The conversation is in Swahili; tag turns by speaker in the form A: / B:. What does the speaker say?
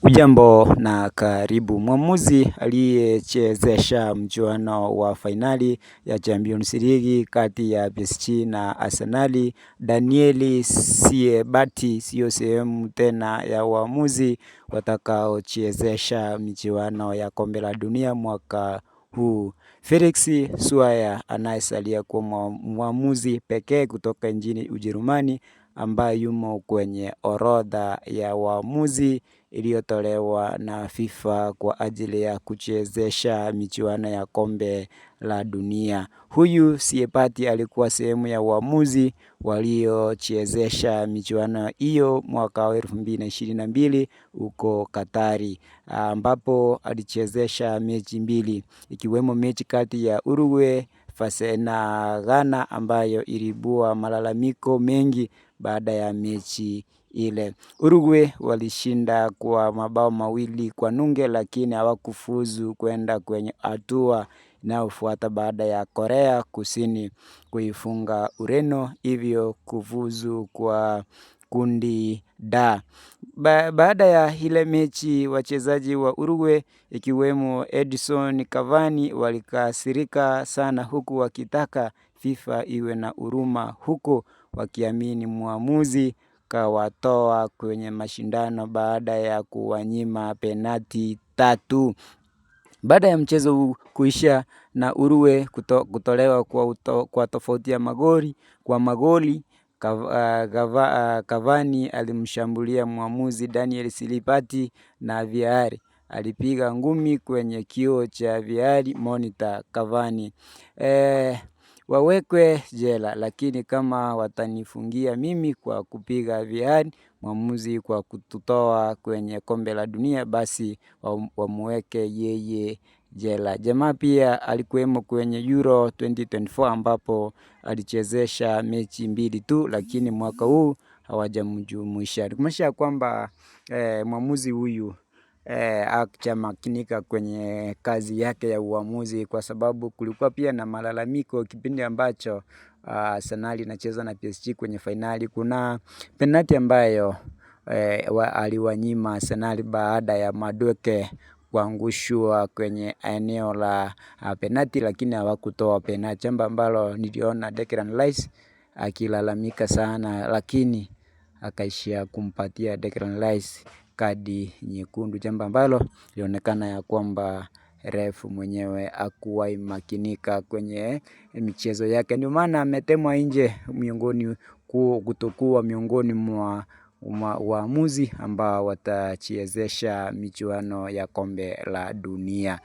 A: Hujambo na karibu. Mwamuzi aliyechezesha mchuano wa fainali ya Champions League kati ya PSG na Arsenal, Daniel Siebati sio sehemu tena ya waamuzi watakaochezesha michuano ya kombe la dunia mwaka huu. Felix Swaya anayesalia kuwa mwamuzi pekee kutoka nchini Ujerumani ambaye yumo kwenye orodha ya waamuzi iliyotolewa na FIFA kwa ajili ya kuchezesha michuano ya kombe la dunia. Huyu Siebati alikuwa sehemu ya waamuzi waliochezesha michuano hiyo mwaka wa 2022 huko Katari, ambapo alichezesha mechi mbili ikiwemo mechi kati ya Uruguay na Ghana ambayo ilibua malalamiko mengi baada ya mechi ile. Uruguay walishinda kwa mabao 2-0, lakini hawakufuzu kwenda kwenye hatua inayofuata baada ya Korea Kusini kuifunga Ureno, hivyo kufuzu kwa kundi D. Baada ya ile mechi, wachezaji wa Uruguay ikiwemo Edison Cavani walikasirika sana, huku wakitaka FIFA iwe na huruma, huku wakiamini mwamuzi kawatoa kwenye mashindano baada ya kuwanyima penati 3. Baada ya mchezo kuisha na Uruguay kutolewa kwa tofauti ya magoli, Cavani alimshambulia mwamuzi Daniel Siebati na VAR alipiga ngumi kwenye kioo cha VAR monitor. Cavani wawekwe jela, lakini kama watanifungia mimi kwa kupiga VAR mwamuzi kwa kututoa kwenye kombe la dunia, basi wamweke yeye jela. Jamaa pia alikuwemo kwenye Euro 2024 ambapo alichezesha mechi 2 tu, lakini mwaka huu hawajamjumuisha. Kumaanisha kwamba mwamuzi huyu hajamakinika kwenye kazi yake ya uamuzi, kwa sababu kulikuwa pia na malalamiko kipindi ambacho Arsenal inacheza na PSG kwenye fainali. Kuna penalti ambayo aliwanyima Arsenal baada ya Madueke kuangushwa kwenye eneo la penalti, lakini hawakutoa penalti, jambo ambalo niliona Declan Rice akilalamika sana, lakini akaishia kumpatia Declan Rice kadi nyekundu, jambo ambalo lilionekana ya kwamba refu mwenyewe hakuwahi makinika kwenye michezo yake, ndio maana ametemwa nje, kutokuwa miongoni mwa waamuzi ambao watachezesha michuano ya kombe la dunia.